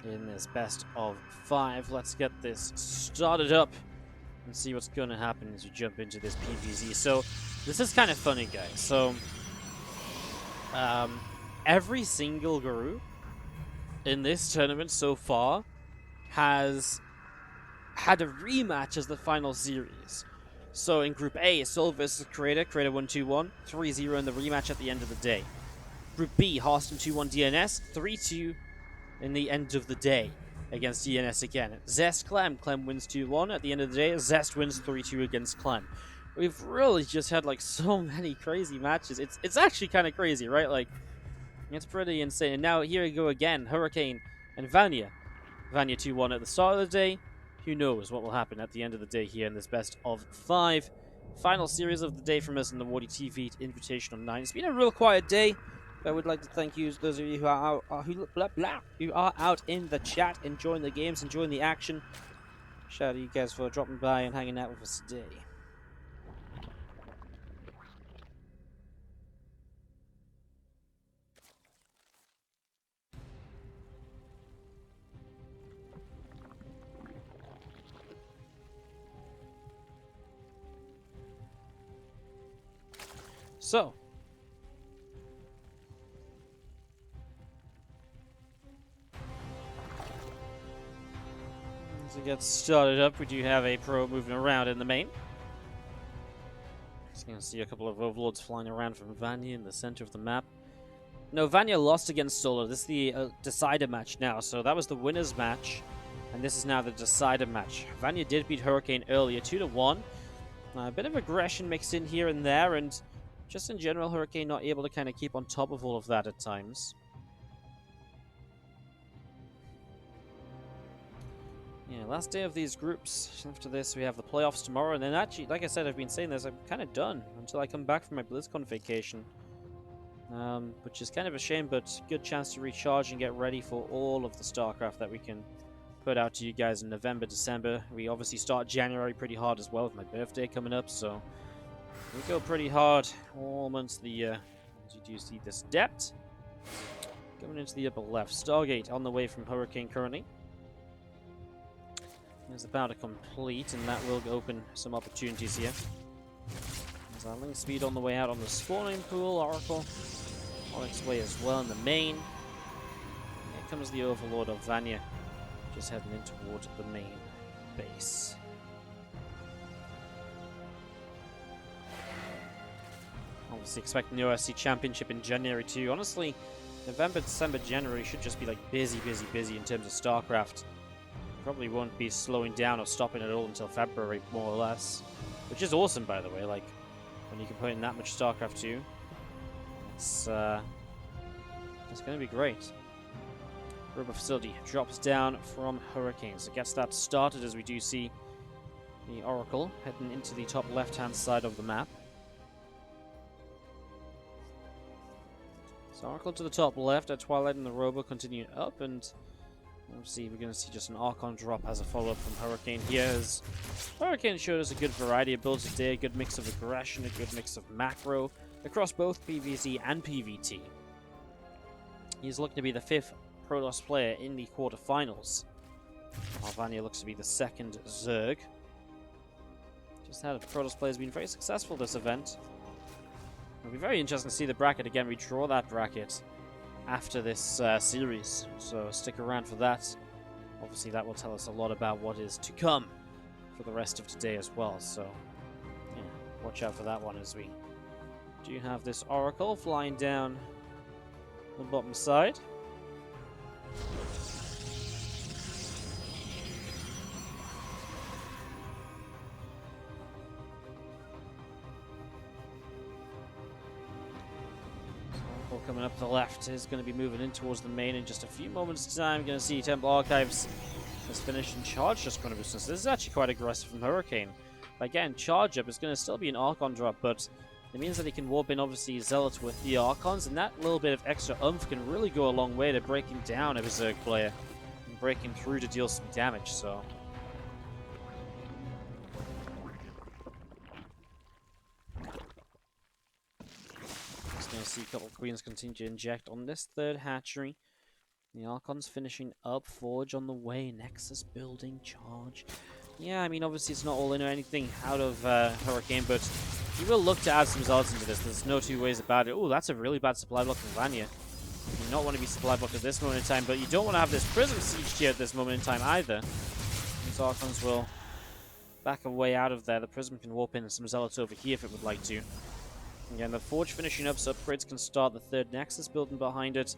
in this best of 5. Let's get this started up and see what's going to happen as we jump into this PvZ. So this is kind of funny, guys. So every single group in this tournament so far has had a rematch as the final series. So in Group A, Soul vs. Creator 1-2-1, 3-0 in the rematch at the end of the day. Group B, Hearthstone 2-1 DNS, 3-2 in the end of the day against DNS again. Zest Clem wins 2-1 at the end of the day. Zest wins 3-2 against Clem. We've really just had like so many crazy matches. It's actually kind of crazy, right? Like, it's pretty insane. And now here we go again, Hurricane and Vanya. Vanya 2-1 at the start of the day. Who knows what will happen at the end of the day here in this best of 5. Final series of the day from us in the WardiTV Invitational 9. It's been a real quiet day. I would like to thank you, those of you who are out in the chat, enjoying the games, enjoying the action. Shout out to you guys for dropping by and hanging out with us today. So, to get started up, we do have a pro moving around in the main. Just going to see a couple of overlords flying around from Vanya in the center of the map. No, Vanya lost against Solar. This is the decider match now. So that was the winner's match, and this is now the decider match. Vanya did beat Hurricane earlier, 2-1. A bit of aggression mixed in here and there, and just in general, Hurricane not able to kind of keep on top of all of that at times. Yeah, last day of these groups. After this, we have the playoffs tomorrow, and then actually, like I said, I've been saying this, I'm kind of done until I come back from my BlizzCon vacation. Which is kind of a shame, but good chance to recharge and get ready for all of the StarCraft that we can put out to you guys in November, December. We obviously start January pretty hard as well with my birthday coming up, so we go pretty hard all months of the year. As you do see this depth coming into the upper left. Stargate on the way from Hurricane currently. Is about to complete, and that will open some opportunities here. There's our link speed on the way out on the spawning pool. Oracle on its way as well in the main. Here comes the Overlord of Vanya, just heading in towards the main base. Obviously expecting the OSC Championship in January too. Honestly, November, December, January should just be like busy in terms of StarCraft. Probably won't be slowing down or stopping at all until February, more or less. Which is awesome, by the way, like, when you can put in that much StarCraft 2. It's going to be great. Rubber Facility drops down from Hurricane, so gets that started as we do see the Oracle heading into the top left-hand side of the map. So Oracle to the top left, at Twilight and the Robo continuing up, and obviously, we're going to see just an Archon drop as a follow-up from Hurricane here, as Hurricane showed us a good variety of builds today, a good mix of aggression, a good mix of macro, across both PvZ and PvT. He's looking to be the 5th Protoss player in the quarterfinals, while Vanya looks to be the 2nd Zerg. Just had a Protoss player has been very successful this event. It'll be very interesting to see the bracket again. We draw that bracket after this series, so stick around for that. Obviously that will tell us a lot about what is to come for the rest of today as well, so yeah, watch out for that one as we do have this Oracle flying down the bottom side. Coming up to the left is going to be moving in towards the main in just a few moments' time. Going to see Temple Archives has finished and charged just Chrono Boosters. This is actually quite aggressive from Hurricane. Again, charge up is going to still be an Archon drop, but it means that he can warp in obviously Zealots with the Archons, and that little bit of extra oomph can really go a long way to breaking down a Berserk player and breaking through to deal some damage. So going to see a couple of Queens continue to inject on this third hatchery. The Archon's finishing up. Forge on the way. Nexus building. Charge. Yeah, I mean, obviously it's not all in or anything out of Hurricane, but he will look to add some results into this. There's no two ways about it. Oh, that's a really bad supply block from Vanya. You do not want to be supply blocked at this moment in time, but you don't want to have this Prism sieged here at this moment in time either. These Archons will back away out of there. The Prism can warp in some Zealots over here if it would like to. Again, the Forge finishing up, so upgrades can start. The third Nexus building behind it.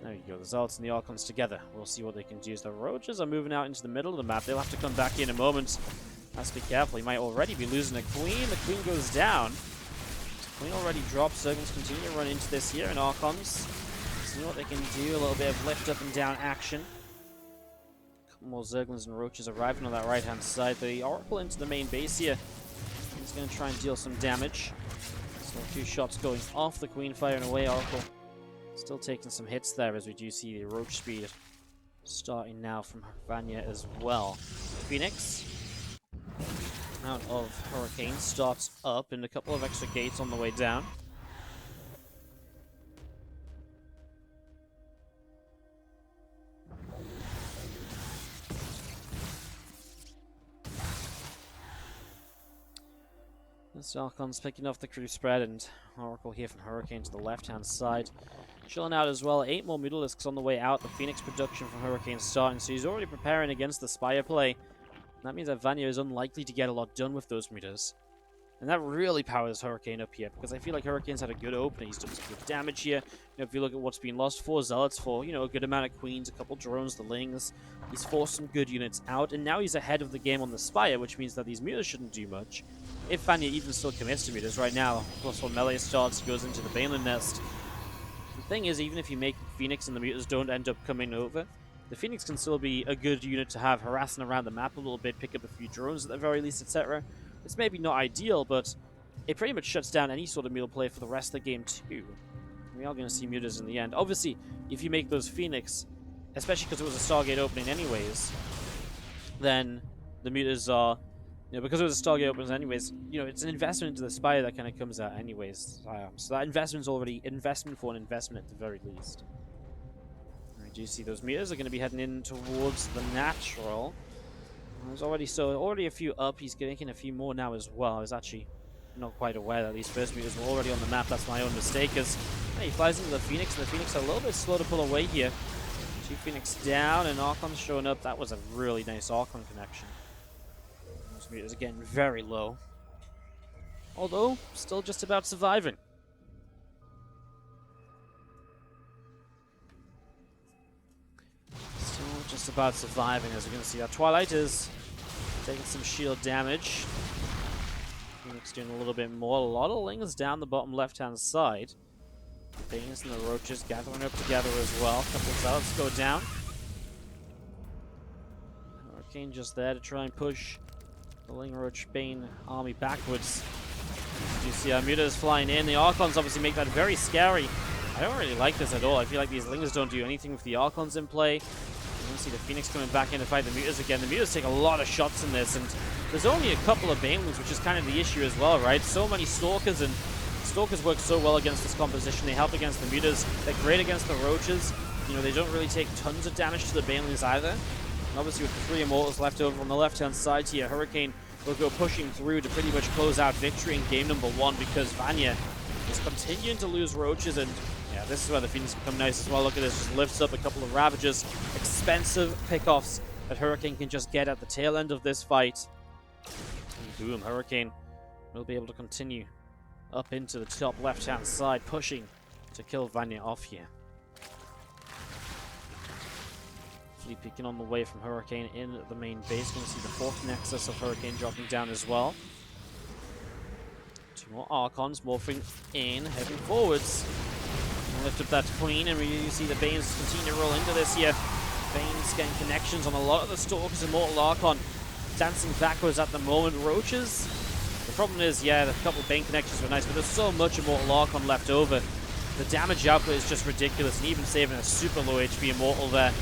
There you go, the Zealots and the Archons together. We'll see what they can do. As the Roaches are moving out into the middle of the map, they'll have to come back in a moment. Has to be careful, he might already be losing a Queen. The Queen goes down. Queen already drops, Zerglings continue to run into this here, and Archons see what they can do. A little bit of lift up and down action. A couple more Zerglings and Roaches arriving on that right-hand side. The Oracle into the main base here. He's going to try and deal some damage. So a few shots going off the Queen, firing away. Oracle still taking some hits there, as we do see the Roach speed starting now from Vanya as well. Phoenix out of Hurricane starts up, and a couple of extra gates on the way down. This Archon's picking off the crew spread, and Oracle here from Hurricane to the left-hand side. Chilling out as well. 8 more Mutalisks on the way out. The Phoenix production from Hurricane starting, so he's already preparing against the Spire play. That means that Vanya is unlikely to get a lot done with those Mutas. And that really powers Hurricane up here, because I feel like Hurricane's had a good opening. He's done some good damage here. If you look at what's been lost, 4 Zealots for, a good amount of Queens, a couple drones, the Lings. He's forced some good units out, and now he's ahead of the game on the Spire, which means that these Mutas shouldn't do much. If Vanya even still commits to Mutas right now, +1 melee starts, goes into the Baneland Nest. The thing is, even if you make Phoenix and the Mutas don't end up coming over, the Phoenix can still be a good unit to have harassing around the map a little bit, pick up a few drones at the very least, etc. It's maybe not ideal, but it pretty much shuts down any sort of Mutal play for the rest of the game too. We are going to see Mutas in the end. Obviously, if you make those Phoenix, especially because it was a Stargate opening anyways, then the Mutas are, because it was a Stargate opening anyways, it's an investment into the Spire that kind of comes out anyways. So that investment's already investment for an investment at the very least. I do see those Mutas are going to be heading in towards the natural. There's already a few up. He's making a few more now as well. I was actually not quite aware that these first Mutas were already on the map. That's my own mistake, as he flies into the Phoenix, and the Phoenix are a little bit slow to pull away here. 2 Phoenix down, and Archon's showing up. That was a really nice Archon connection. Those Mutas are getting very low. Although, still just about surviving. Still just about surviving, as we're going to see. That Twilight is taking some shield damage. Phoenix doing a little bit more. A lot of Lings down the bottom left-hand side. The Banes and the Roaches gathering up together as well. A couple of Zealots go down. Hurricane just there to try and push the Ling Roach Bane army backwards. You see our Mutas flying in. The Archons obviously make that very scary. I don't really like this at all. I feel like these Lings don't do anything with the Archons in play. You want to see the Phoenix coming back in to fight the Mutas again. The Mutas take a lot of shots in this, and there's only a couple of Banelings, which is kind of the issue as well, right? So many Stalkers, and Stalkers work so well against this composition. They help against the Mutas. They're great against the Roaches. They don't really take tons of damage to the Banelings either. And obviously with the 3 Immortals left over on the left-hand side here, Hurricane will go pushing through to pretty much close out victory in game number 1, because Vanya is continuing to lose Roaches, and yeah, this is where the Phoenix become nice as well. Look at this, just lifts up a couple of Ravagers. Expensive pickoffs that Hurricane can just get at the tail end of this fight. And boom, Hurricane will be able to continue up into the top left-hand side, pushing to kill Vanya off here. Fleet picking on the way from Hurricane in the main base. Going to see the 4th Nexus of Hurricane dropping down as well. 2 more Archons morphing in, heading forwards. Lift up that Queen, and you see the Banes continue to roll into this here. Banes getting connections on a lot of the Stalkers. Immortal Archon dancing backwards at the moment. Roaches, the problem is, yeah, the couple of Bane connections were nice, but there's so much Immortal Archon left over. The damage output is just ridiculous, and even saving a super low HP Immortal there.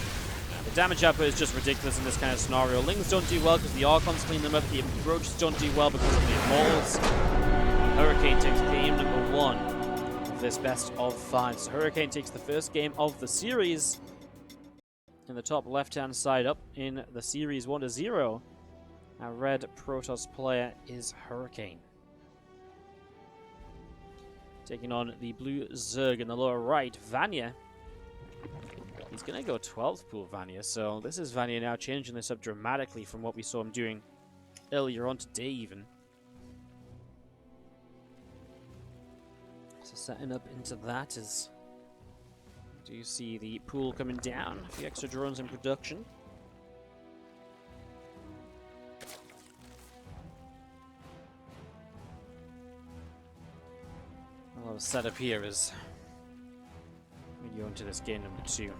The damage output is just ridiculous in this kind of scenario. Lings don't do well because the Archons clean them up. The Roaches don't do well because of the Immortals. Hurricane takes game number 1 of this best of 5. So Hurricane takes the first game of the series. in the top left-hand side up in the series 1-0. Our red Protoss player is Hurricane. Taking on the blue Zerg in the lower right, Vanya. He's going to go 12th pool Vanya, so this is Vanya now changing this up dramatically from what we saw him doing earlier on today even. So setting up into that is... Do you see the pool coming down? A few extra drones in production. A lot of setup here as we go into this game number 2.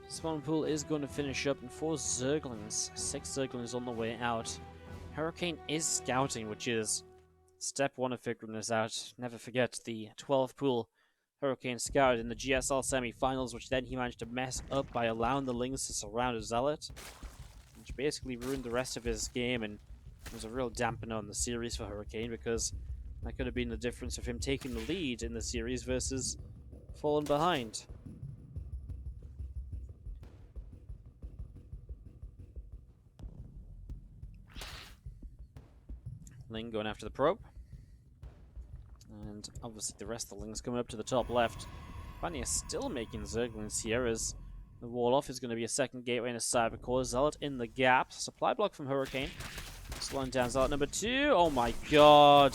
Spawn pool is going to finish up in 4 Zerglings. 6 Zerglings on the way out. Hurricane is scouting, which is step 1 of figuring this out. Never forget the 12th pool Hurricane scouted in the GSL semi-finals, which then he managed to mess up by allowing the Lings to surround a Zealot, which basically ruined the rest of his game, and it was a real dampener on the series for Hurricane, because that could have been the difference of him taking the lead in the series versus falling behind. Ling going after the probe. And obviously the rest of the Lings coming up to the top left. Vanya still making Zerglings here as the wall off is going to be a second gateway and a cyber core. Zealot in the gap. Supply block from Hurricane. Slowing down Zealot number 2. Oh my god.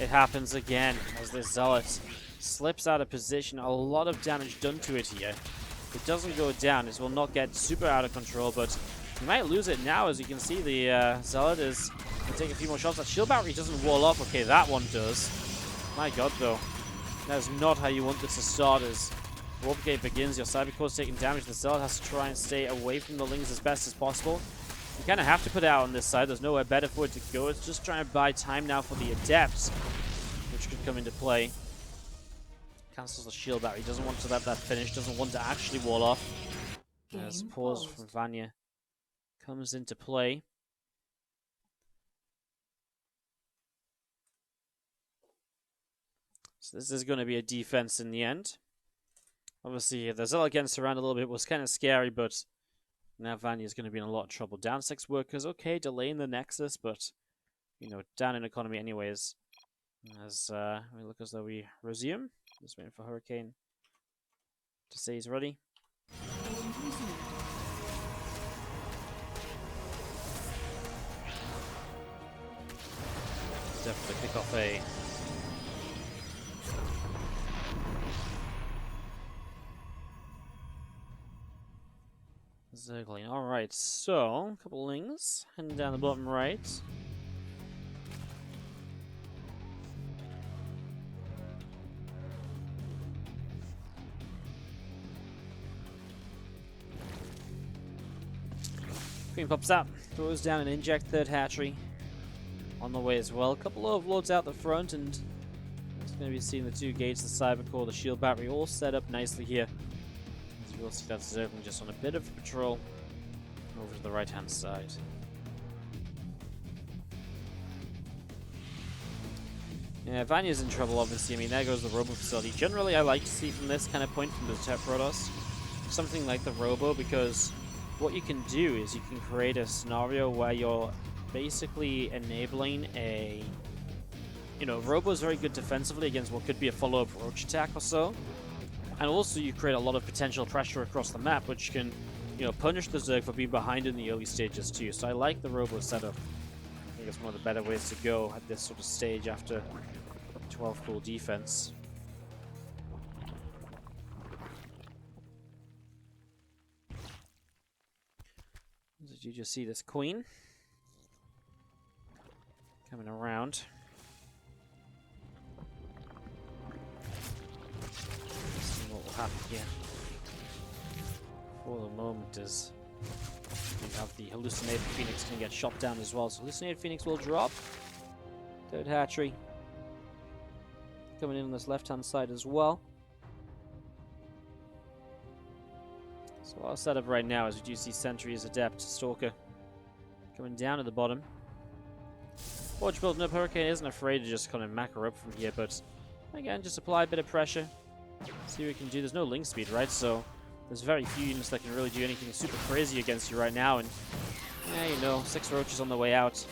It happens again as this Zealot slips out of position. A lot of damage done to it here. If it doesn't go down, this will not get super out of control, but you might lose it now. As you can see, the Zealot is going to take a few more shots. That shield battery doesn't wall off. Okay, that one does. My god, though. That is not how you want this to start. As Warp Gate begins, your Cyber Core's taking damage. The Zealot has to try and stay away from the Lings as best as possible. You kind of have to put it out on this side. There's nowhere better for it to go. It's just trying to buy time now for the Adepts, which could come into play. Cancels the shield battery. Doesn't want to let that finish. Doesn't want to actually wall off. As pause from Vanya comes into play. So this is going to be a defense in the end. Obviously, the Zealot getting surrounded a little bit was kind of scary, but now Vanya's going to be in a lot of trouble. Down 6 workers, okay, delaying the Nexus, but, you know, down in economy anyways. As we look as though we resume. Just waiting for Hurricane to say he's ready. Definitely kick off a Zergling. Alright, so a couple Lings heading down the bottom right. Queen pops out, throws down an inject third hatchery on the way as well. A couple of loads out the front, and it's going to be seeing the 2 gates, the cyber core, the shield battery all set up nicely here. As you will see that Zergling just on a bit of patrol over to the right hand side. Yeah, Vanya's in trouble obviously. I mean, there goes the Robo facility. Generally I like to see from this kind of point from the Tech Protoss something like the Robo, because what you can do is you can create a scenario where you're basically enabling a... You know, Robo is very good defensively against what could be a follow-up roach attack or so. And also you create a lot of potential pressure across the map, which can, you know, punish the Zerg for being behind in the early stages too. So I like the Robo setup. I think it's one of the better ways to go at this sort of stage after 12 pool defense. Did you just see this Queen coming around? Let's see what will happen here. For the moment is we have the Hallucinated Phoenix can get shot down as well. So Hallucinated Phoenix will drop. Third hatchery coming in on this left hand side as well. So So our setup right now is we do see Sentries, Adept, Stalker coming down at the bottom. Forge building up. Hurricane isn't afraid to just kind of mack her up from here, but again, just apply a bit of pressure. See what we can do. There's no link speed, right? So there's very few units that can really do anything super crazy against you right now. And yeah, you know, 6 roaches on the way out.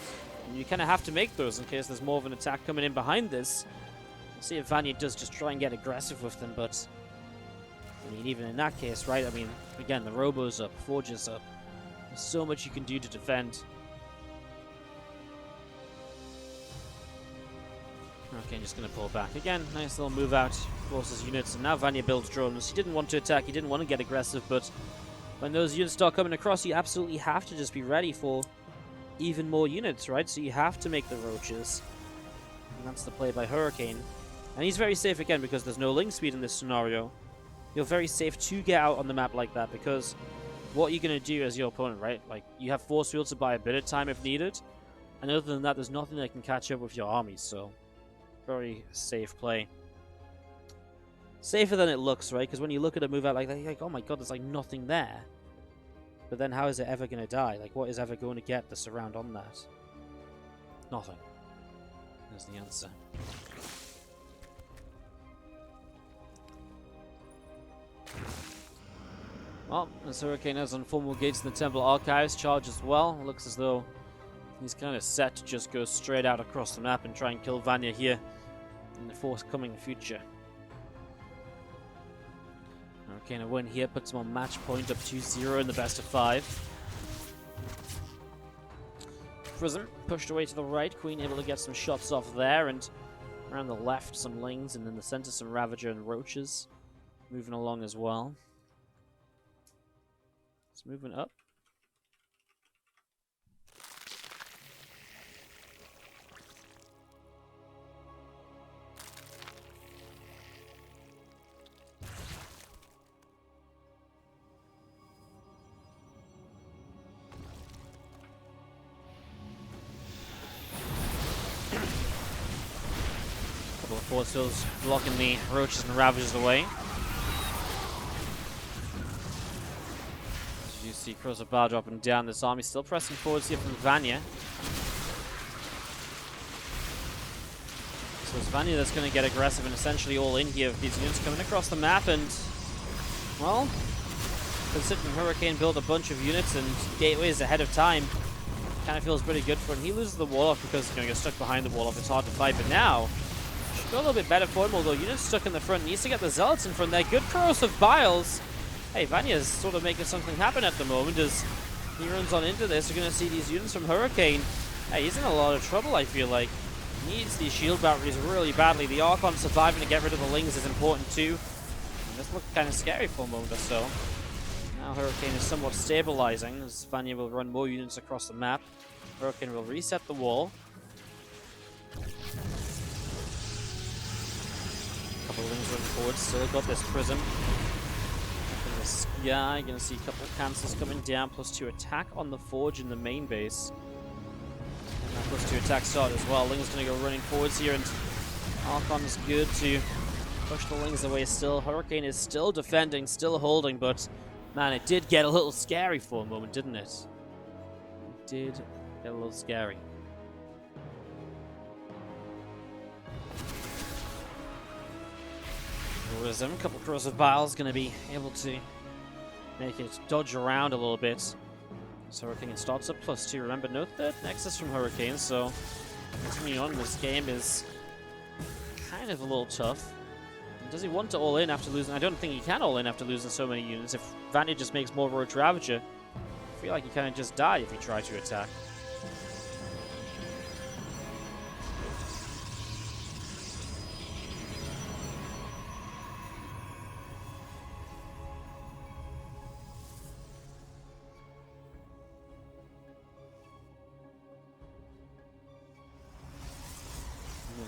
And you kind of have to make those in case there's more of an attack coming in behind this. We'll see if Vanya does just try and get aggressive with them, but I mean, even in that case, right? I mean, again, the Robo's up, Forge's up. There's so much you can do to defend. Okay, just going to pull back again. Nice little move out, forces units, and now Vanya builds drones. He didn't want to attack, he didn't want to get aggressive, but when those units start coming across, you absolutely have to just be ready for even more units, right? So you have to make the roaches. And that's the play by Hurricane. And he's very safe again because there's no link speed in this scenario. You're very safe to get out on the map like that because what you're going to do as your opponent, right? Like, you have force fields to buy a bit of time if needed. And other than that, there's nothing that can catch up with your army, so very safe play. Safer than it looks, right? Because when you look at a move out like that, you're like, oh my god, there's like nothing there. But then how is it ever going to die? Like, what is ever going to get the surround on that? Nothing. There's the answer. Well, as Hurricane has on formal gates in the Temple Archives, charge as well. It looks as though he's kind of set to just go straight out across the map and try and kill Vanya here in the forthcoming future. Hurricane a win here, puts him on match point up 2-0 in the best of 5. Prism pushed away to the right, Queen able to get some shots off there, and around the left some Lings, and in the center some Ravager and Roaches moving along as well. It's moving up. Couple of force fields blocking the Roaches and Ravagers away. As you see Crows of Bar dropping down, this army still pressing forwards here from Vanya. So it's Vanya that's going to get aggressive and essentially all in here with these units coming across the map, and well, considering Hurricane built a bunch of units and gateways ahead of time, kind of feels pretty good for him. He loses the wall off because he's going to get stuck behind the wall off. It's hard to fight, but now should go a little bit better for him, although units stuck in the front. Needs to get the Zealots in front there. Good cross of Biles. Hey, Vanya's sort of making something happen at the moment as he runs on into this. We're going to see these units from Hurricane. Hey, he's in a lot of trouble, I feel like. Needs these shield batteries really badly. The Archon surviving to get rid of the Lings is important too. And this looked kind of scary for a moment or so. Now Hurricane is somewhat stabilizing as Vanya will run more units across the map. Hurricane will reset the wall. Couple of Lings running forward. Still got this Prism. Up in the sky, gonna see a couple of cancels coming down. +2 attack on the Forge in the main base. And that +2 attack start as well. Ling's gonna go running forwards here, and Archon's good to push the Lings away still. Hurricane is still defending, still holding, but man, it did get a little scary for a moment, didn't it? It did get a little scary. Wisdom, a couple of Crows of Biles going to be able to make it dodge around a little bit. So Hurricane starts up +2. Remember, no third Nexus from Hurricane, so continuing on in this game is kind of a little tough. Does he want to all in after losing? I don't think he can all in after losing so many units. If Vanya just makes more Roach Ravager, I feel like he kind of just died if he tried to attack.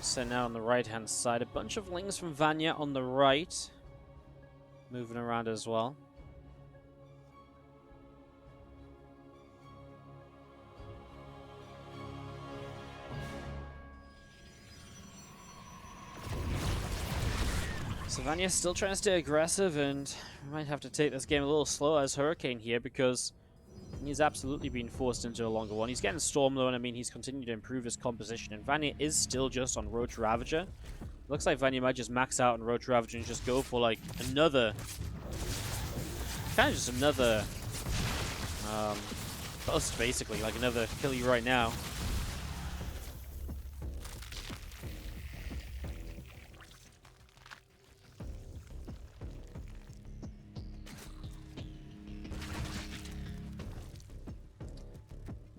Sent out on the right-hand side. A bunch of Lings from Vanya on the right. Moving around as well. So Vanya's still trying to stay aggressive, and we might have to take this game a little slower as Hurricane here, because he's absolutely been forced into a longer one. He's getting Storm though, and I mean, he's continued to improve his composition, and Vanya is still just on Roach Ravager. Looks like Vanya might just max out on Roach Ravager and just go for like another, kind of just another bust, basically, like another kill you right now.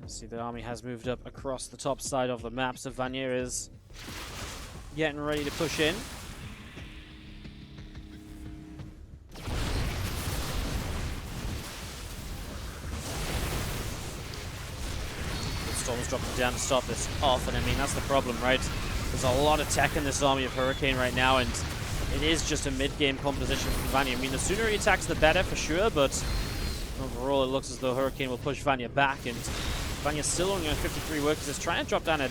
See, the army has moved up across the top side of the map, so Vanya is getting ready to push in. Storm's dropping down to stop this off, and I mean, that's the problem, right? There's a lot of tech in this army of Hurricane right now, and it is just a mid-game composition from Vanya. I mean, the sooner he attacks, the better, for sure, but overall, it looks as though Hurricane will push Vanya back, and Vanya's still only on 53 workers. Is trying to drop down an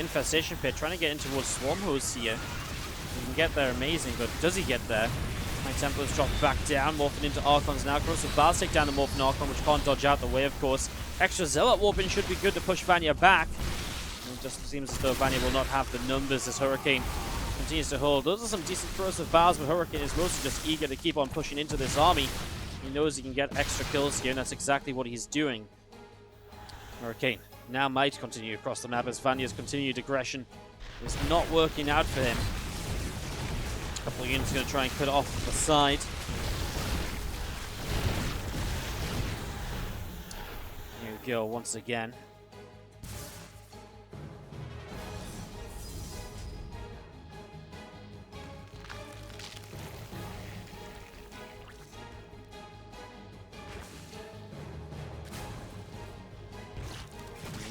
infestation pit, trying to get in towards Swarm Hose here. He can get there, amazing, but does he get there? My Templars drop back down, morphing into Archons now. Corrosive Bars take down the Morphin Archon, which can't dodge out the way, of course. Extra Zealot warping should be good to push Vanya back. And it just seems as though Vanya will not have the numbers as Hurricane continues to hold. Those are some decent Corrosive Bars, but Hurricane is mostly just eager to keep on pushing into this army. He knows he can get extra kills here, and that's exactly what he's doing. Hurricane now might continue across the map as Vanya's continued aggression is not working out for him. A couple of units going to try and cut off the side. Here we go once again.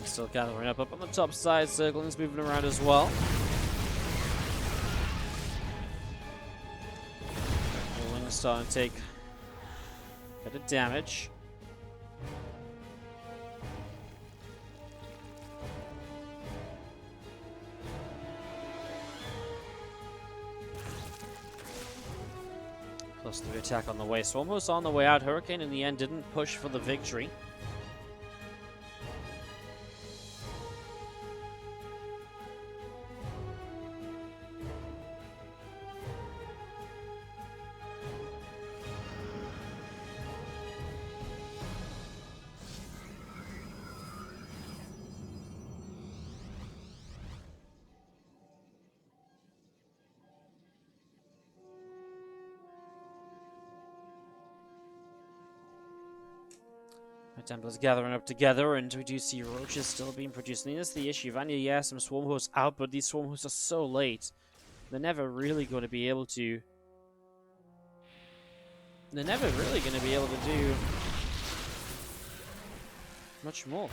Still gathering up on the top side. Circling's moving around as well. The wings starting to take a bit of damage. Plus the attack on the way. So almost on the way out. Hurricane in the end didn't push for the victory. Templars gathering up together, and we do see roaches still being produced. And that's the issue. Vanya, yeah, some swarm hosts out, but these swarm hosts are so late. They're never really going to be able to... They're never really going to be able to do much more.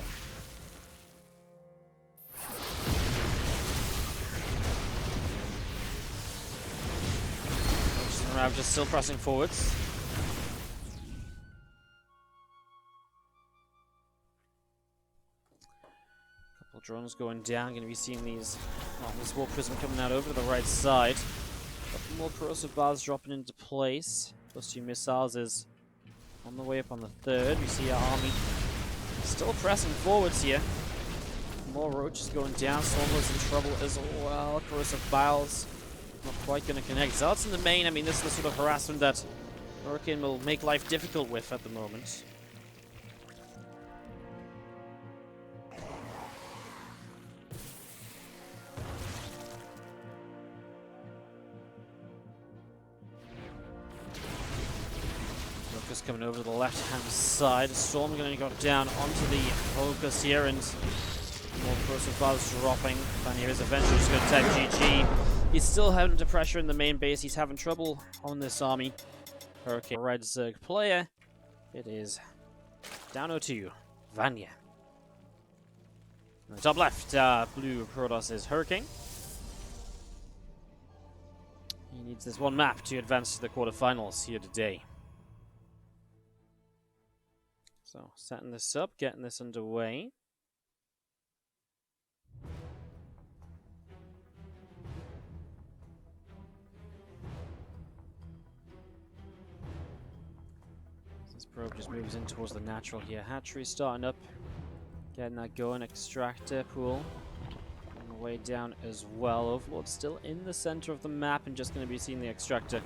Just still pressing forwards. Drones going down, going to be seeing these. Oh, this Warp Prism coming out over to the right side. Couple more Corrosive Bars dropping into place. Plus 2 missiles is on the way up on the third. We see our army still pressing forwards here. More roaches going down. Stormlord's in trouble as well. Corrosive Biles not quite going to connect. Zealots in the main. I mean, this is the sort of harassment that Hurricane will make life difficult with at the moment. Coming over to the left-hand side. Storm going to go down onto the focus here, and more Corrosive Bars dropping. Vanya is eventually just going to type GG. He's still having to pressure in the main base. He's having trouble on this army. Hurricane Red Zerg player. It is down 0-2. Vanya. In the top left, blue Protoss is Hurricane. He needs this one map to advance to the quarterfinals here today. So, setting this up, getting this underway. Probe just moves in towards the natural here. Hatchery starting up. Getting that going. Extractor pool. On the way down as well. Overlord still in the center of the map and just going to be seeing the extractor.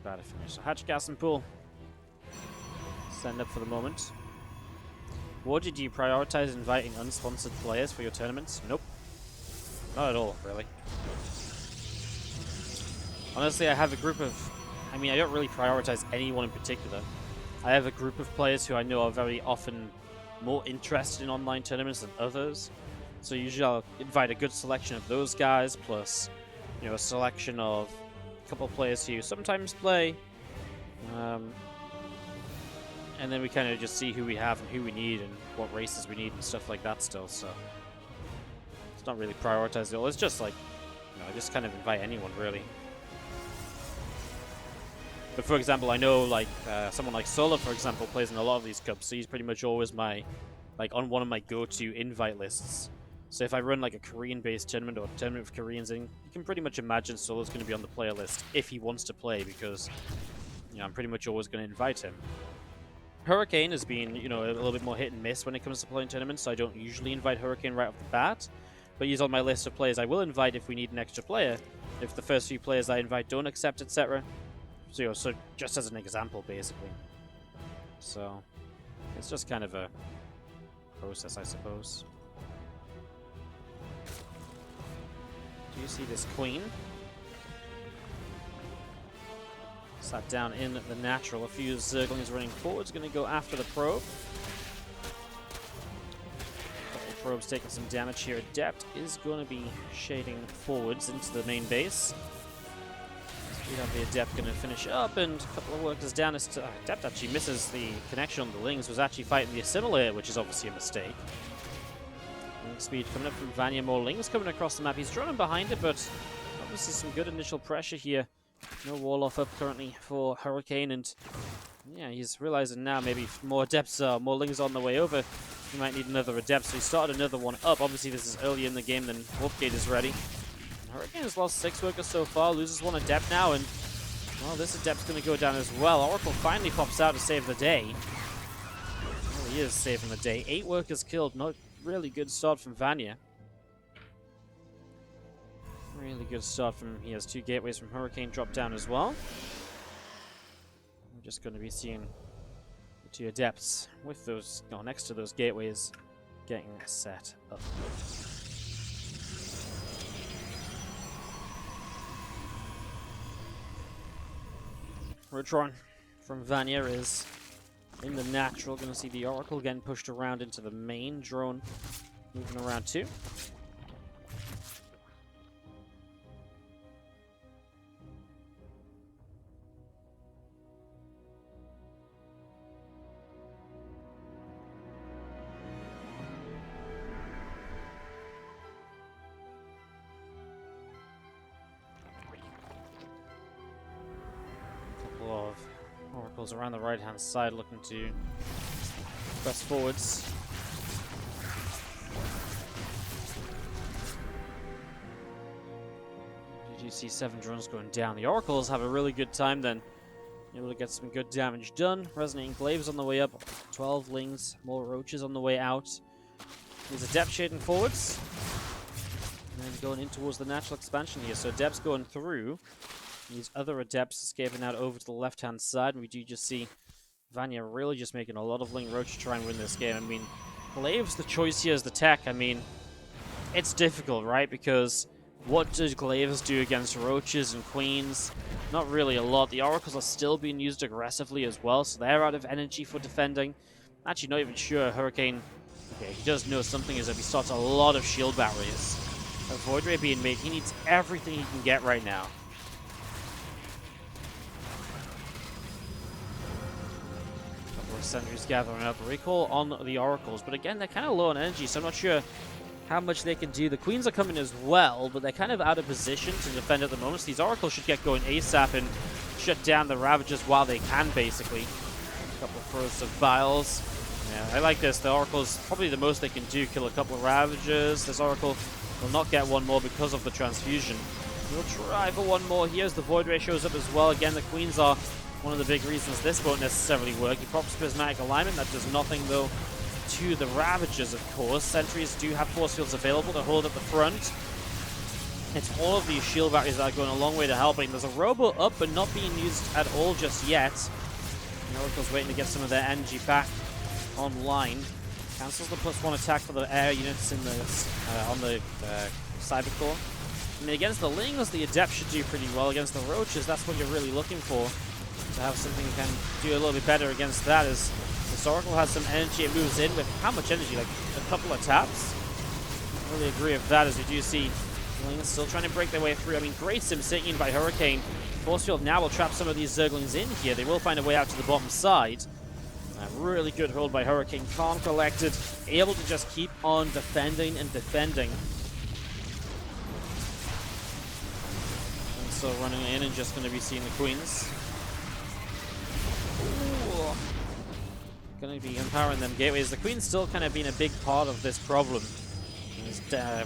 About to finish. So hatch, gas, and pool. Send up for the moment. What did you prioritize inviting unsponsored players for your tournaments? Nope. Not at all, really. Honestly, I have a group of... I mean, I don't really prioritize anyone in particular. I have a group of players who I know are very often more interested in online tournaments than others. So usually I'll invite a good selection of those guys, plus, you know, a selection of a couple of players who sometimes play. And then we kind of just see who we have and who we need and what races we need and stuff like that still, so... It's not really prioritized at all, it's just like, you know, I just kind of invite anyone, really. But for example, I know, like, someone like Solar, for example, plays in a lot of these cups, so he's pretty much always my, like, on one of my go-to invite lists. So if I run, like, a Korean-based tournament or a tournament with Koreans in, you can pretty much imagine Solar's going to be on the player list if he wants to play, because, you know, I'm pretty much always going to invite him. Hurricane has been, you know, a little bit more hit and miss when it comes to playing tournaments, so I don't usually invite Hurricane right off the bat. But he's on my list of players I will invite if we need an extra player, if the first few players I invite don't accept, etc. So, you know, so just as an example, basically. So, it's just kind of a process, I suppose. Do you see this queen? Sat down in the natural. A few Zerglings running forwards. Going to go after the probe. A couple of probes taking some damage here. Adept is going to be shading forwards into the main base. We have the Adept going to finish up, and a couple of workers down. Adept actually misses the connection on the Lings. Was actually fighting the Assimilator, which is obviously a mistake. Link speed coming up from Vanya. More Lings coming across the map. He's drawn behind it, but obviously some good initial pressure here. No wall off up currently for Hurricane, and yeah, he's realizing now maybe more Adepts, more Lings on the way over. He might need another Adept, so he started another one up. Obviously, this is early in the game, then Wolfgate is ready. And Hurricane has lost 6 workers so far, loses 1 Adept now, and well, this Adept's going to go down as well. Oracle finally pops out to save the day. Well, he is saving the day. 8 workers killed, not really good start from Vanya. Really good start from... He has 2 gateways from Hurricane drop down as well. We're just going to be seeing the 2 Adepts with those... No, next to those gateways getting set up. Retron from Vanya is in the natural. Going to see the Oracle again pushed around into the main. Drone moving around too. Oracles around the right-hand side looking to press forwards. Did you see 7 drones going down? The Oracles have a really good time then. Able to get some good damage done. Resonating Glaives on the way up. 12 Lings, more Roaches on the way out. There's Adept shading forwards. And then going in towards the natural expansion here. So Adept's going through. These other Adepts escaping out over to the left-hand side, and we do just see Vanya really just making a lot of Ling Roach to try and win this game. I mean, Glaive's the choice here as the tech. I mean, it's difficult, right? Because what do Glaives do against Roaches and Queens? Not really a lot. The Oracles are still being used aggressively as well, so they're out of energy for defending. Actually, not even sure. Hurricane, okay, he does know something is that he starts a lot of shield barriers. A Void Ray being made. He needs everything he can get right now. Sentries gathering up. Recall on the Oracles, but again, they're kind of low on energy, so I'm not sure how much they can do. The Queens are coming as well, but they're kind of out of position to defend at the moment. So these Oracles should get going ASAP and shut down the Ravagers while they can, basically. A couple of throws of Vials. Yeah, I like this. The Oracle's probably the most they can do. Kill a couple of Ravagers. This Oracle will not get one more because of the transfusion. We'll try for one more here as the Void Ray shows up as well. Again, the Queens are one of the big reasons this won't necessarily work. He pops Prismatic Alignment, that does nothing though to the Ravagers, of course. Sentries do have force fields available to hold at the front. It's all of these shield batteries that are going a long way to helping. There's a Robo up, but not being used at all just yet. The Oracle's waiting to get some of their energy back online. Cancels the +1 attack for the air units in the on the Cybercore. I mean, against the Lings, the Adept should do pretty well. Against the Roaches, that's what you're really looking for. To have something that can do a little bit better against that, as this Oracle has some energy. It moves in with how much energy? Like a couple of taps? I really agree with that, as we do see Lings still trying to break their way through. I mean, great sim sitting by Hurricane. Force Field now will trap some of these Zerglings in here. They will find a way out to the bottom side. A really good hold by Hurricane. Calm, collected, able to just keep on defending and defending. And so running in and just going to be seeing the Queens. Going to be empowering them gateways. The Queen's still kind of been a big part of this problem.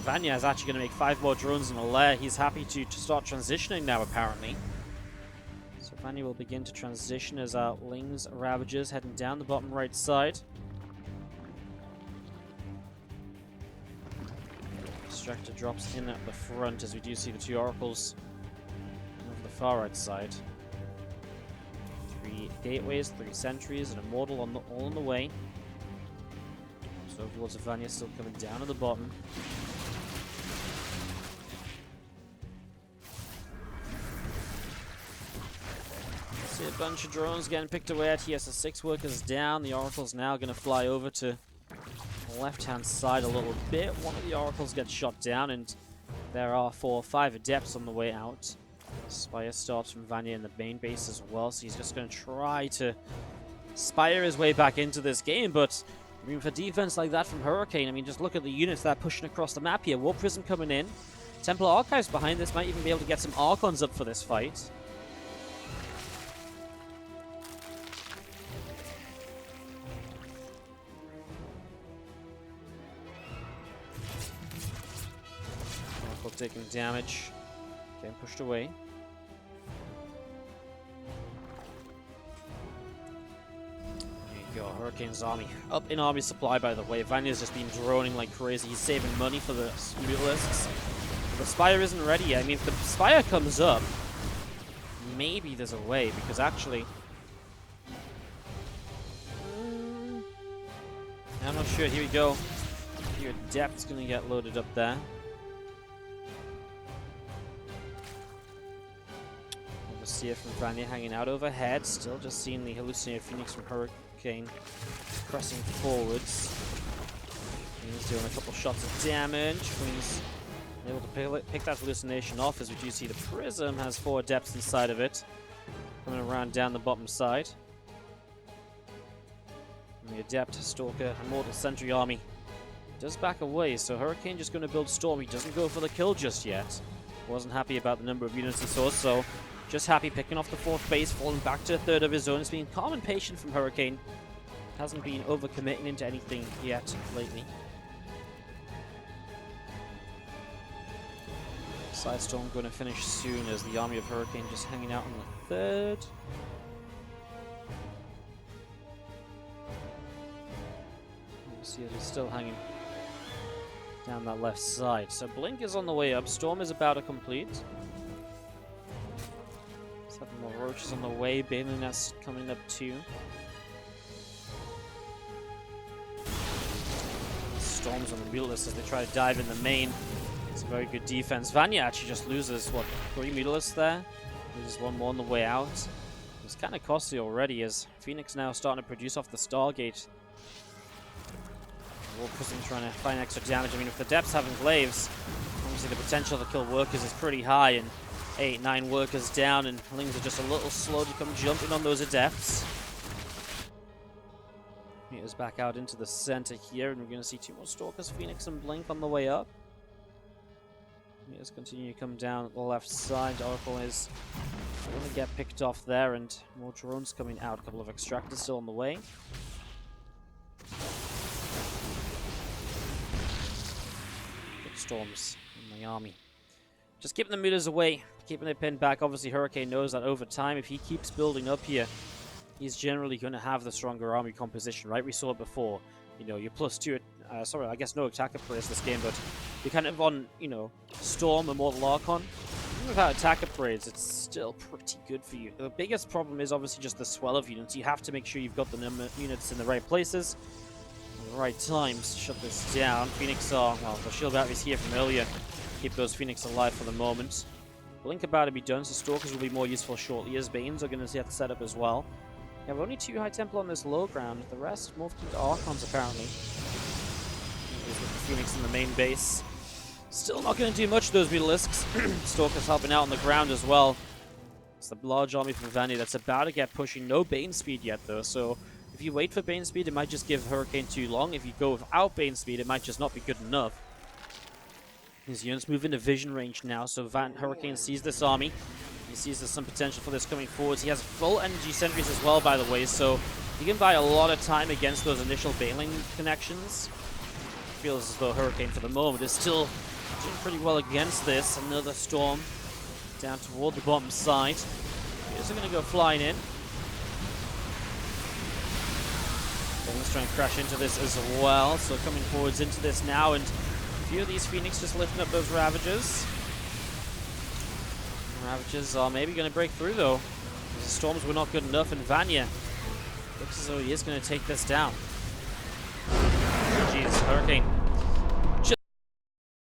Vanya is actually going to make 5 more drones in a lair. He's happy to start transitioning now, apparently. So Vanya will begin to transition as our Lings Ravagers heading down the bottom right side. Distractor drops in at the front as we do see the 2 Oracles over the far right side. 3 gateways, 3 sentries, and Immortal all on the way. So Overlords of Vanya still coming down at the bottom. See a bunch of drones getting picked away at here. So 6 workers down. The Oracle's now going to fly over to the left-hand side a little bit. One of the Oracles gets shot down, and there are 4 or 5 Adepts on the way out. Spire starts from Vanya in the main base as well, so he's just going to try to spire his way back into this game, but I mean, for defense like that from Hurricane, I mean, just look at the units that are pushing across the map here. Warp Prism coming in. Templar Archives behind this, might even be able to get some Archons up for this fight. Oracle taking damage. Getting pushed away. There you go, Hurricane's army. Up in army supply, by the way. Vanya's just been droning like crazy. He's saving money for the Mutalisks. The Spire isn't ready yet. I mean, if the Spire comes up, maybe there's a way, because actually... I'm not sure. Here we go. Your Adept's going to get loaded up there. Overseer from Vanya hanging out overhead. Still just seeing the Hallucinated Phoenix from Hurricane pressing forwards. He's doing a couple shots of damage. Queen's able to pick that hallucination off, as we do see the Prism has 4 Adepts inside of it. Coming around down the bottom side. And the Adept, Stalker, Immortal Sentry army does back away, so Hurricane just going to build Storm. He doesn't go for the kill just yet. Wasn't happy about the number of units he saw, so just happy picking off the 4th base, falling back to a 3rd of his own. It's been calm and patient from Hurricane. Hasn't been overcommitting into anything yet lately. Sidestorm going to finish soon, as the army of Hurricane just hanging out on the 3rd. See it is still hanging down that left side. So Blink is on the way up. Storm is about to complete. 7 more Roaches on the way. Baneling Nest coming up too. Storms on the Mutalisks as they try to dive in the main. It's a very good defense. Vanya actually just loses, what, 3 Mutalisks there? Loses 1 more on the way out. It's kind of costly already, as Phoenix now starting to produce off the Stargate. Warp Prism trying to find extra damage. I mean, if the Depths having glaives, obviously the potential to kill workers is pretty high, and 8, 9 workers down, and Lings are just a little slow to come jumping on those Adepts. Meters back out into the center here, and we're going to see 2 more Stalkers, Phoenix and Blink on the way up. Meters continue to come down at the left side. Oracle is going to get picked off there, and more drones coming out. A couple of Extractors still on the way. Storms in the army. Just keeping the meters away, keeping it pinned back. Obviously, Hurricane knows that over time, if he keeps building up here, he's generally going to have the stronger army composition, right? We saw it before. You know, you're +2. Sorry, I guess no attack upgrades this game, but you're kind of on, you know, Storm, Immortal Archon. Even without attack upgrades, it's still pretty good for you. The biggest problem is obviously just the swell of units. You have to make sure you've got the units in the right places, at the right times to shut this down. Phoenix are, well, the shield batteries here from earlier. Keep those Phoenix alive for the moment. Blink about to be done, so Stalkers will be more useful shortly, as Banes are going to have to set up as well. You have only 2 High Temple on this low ground. The rest morphed into Archons, apparently. With the Phoenix in the main base. Still not going to do much, those Beetalisks. Stalkers helping out on the ground as well. It's the large army from Vanya that's about to get pushing. No Bane speed yet, though, so if you wait for Bane speed, it might just give Hurricane too long. If you go without Bane speed, it might just not be good enough. His units move into vision range now, so Hurricane sees this army. He sees there's some potential for this coming forwards. He has full energy sentries as well, by the way, so he can buy a lot of time against those initial Baneling connections. Feels as though Hurricane, for the moment, is still doing pretty well against this. Another Storm down toward the bottom side. He's going to go flying in. Let's try and crash into this as well. So coming forwards into this now, and a few of these Phoenix just lifting up those Ravagers. Ravagers are maybe going to break through, though. The Storms were not good enough, and Vanya looks as though he is going to take this down. Jeez, Hurricane. Just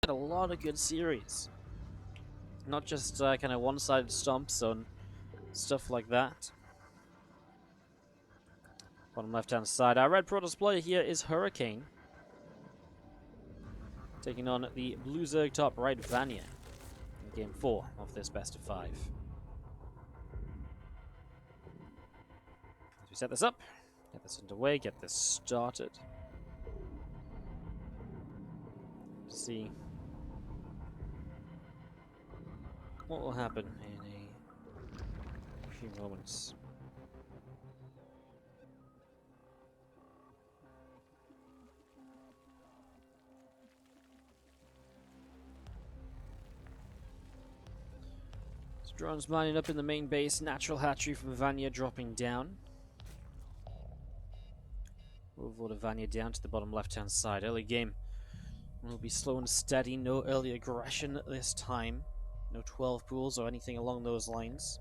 had a lot of good series. Not just kind of one-sided stomps and stuff like that. Bottom left-hand side. Our red Protoss player here is Hurricane. Taking on the blue Zerg top right Vanya in game 4 of this best of 5. As we set this up, get this underway, get this started. See what will happen in a few moments. So drones lining up in the main base. Natural hatchery from Vanya dropping down. Move order Vanya down to the bottom left-hand side. Early game will be slow and steady. No early aggression this time. No 12 pools or anything along those lines.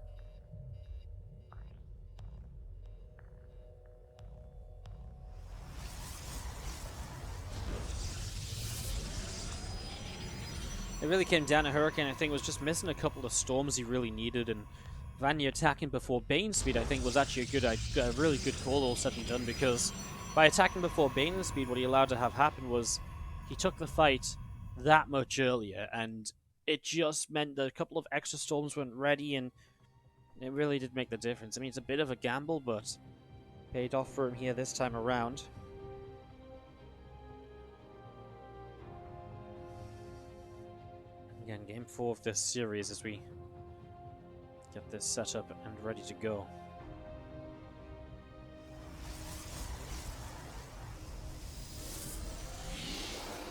It really came down to Hurricane, I think, was just missing a couple of storms he really needed, and Vanya attacking before Bane speed, I think, was actually a really good call, all said and done, because by attacking before Bane speed, what he allowed to have happen was he took the fight that much earlier, and it just meant that a couple of extra storms weren't ready, and it really did make the difference. I mean, it's a bit of a gamble, but paid off for him here this time around. Again, game 4 of this series as we get this set up and ready to go.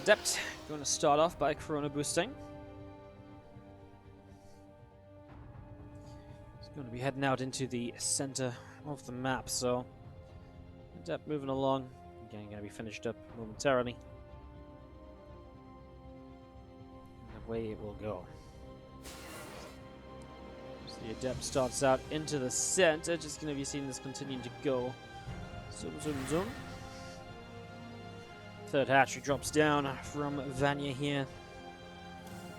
Adept going to start off by Corona boosting. He's going to be heading out into the center of the map, so Adept moving along. Again, going to be finished up momentarily. Way it will go. So the Adept starts out into the center, just going to be seeing this continuing to go. Zoom, zoom, zoom. Third hatchery drops down from Vanya here.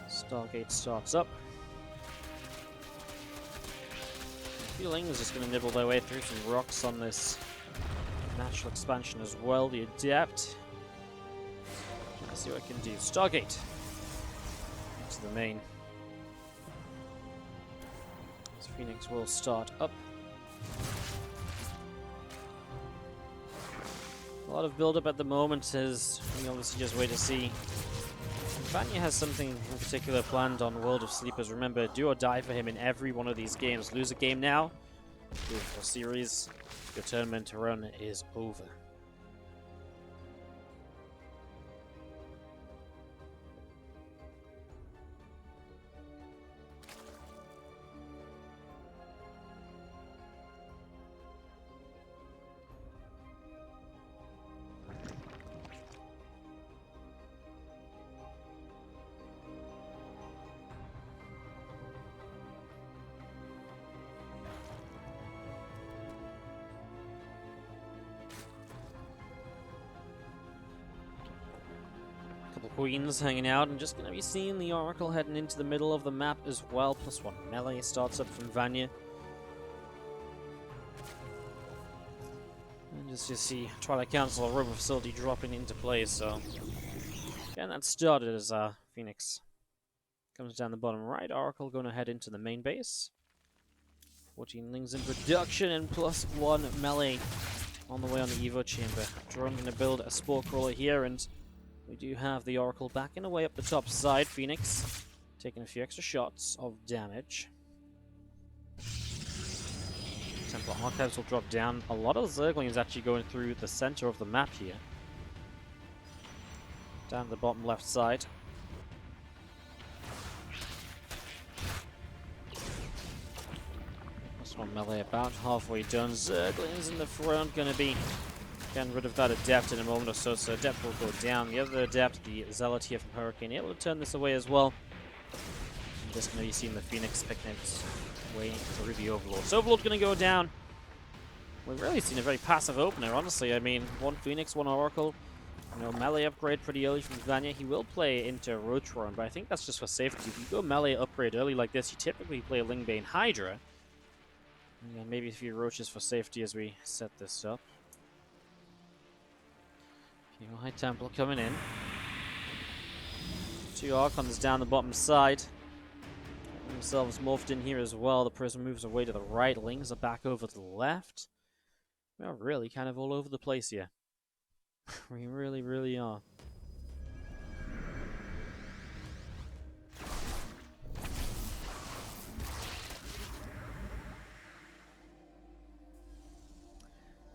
Stargate starts up. Feeling is just going to nibble their way through some rocks on this natural expansion as well. The Adept. Let's see what I can do. Stargate. To the main. So Phoenix will start up. A lot of build-up at the moment as we obviously just wait to see. Vanya has something in particular planned on World of Sleepers. Remember, do or die for him in every one of these games. Lose a game now, lose a series, your tournament run is over. Queens hanging out, and just going to be seeing the Oracle heading into the middle of the map as well. +1 melee starts up from Vanya. And just you see Twilight Council Robo Facility dropping into play, so again that started as Phoenix comes down the bottom right. Oracle going to head into the main base. 14 Lings in production and +1 melee on the way on the Evo chamber. Drone going to build a Spore Crawler here, and we do have the Oracle backing away up the top side. Phoenix taking a few extra shots of damage. Templar Archives will drop down. A lot of Zerglings actually going through the center of the map here. Down the bottom left side. +1 melee about halfway done. Zerglings in the front going to be getting rid of that Adept in a moment or so, so Adept will go down. The other Adept, the Zealot here from Hurricane, able to turn this away as well. I'm just going to be seeing the Phoenix picking its way through the Overlord. So Overlord's going to go down. We've really seen a very passive opener, honestly. I mean, 1 Phoenix, 1 Oracle. You know, melee upgrade pretty early from Vanya. He will play into Rotron, but I think that's just for safety. If you go melee upgrade early like this, you typically play Lingbane Hydra. And maybe a few Roaches for safety as we set this up. High Templar coming in. 2 Archons down the bottom side. Themselves morphed in here as well. The Prism moves away to the right. Lings are back over to the left. We are really kind of all over the place here. We really, really are.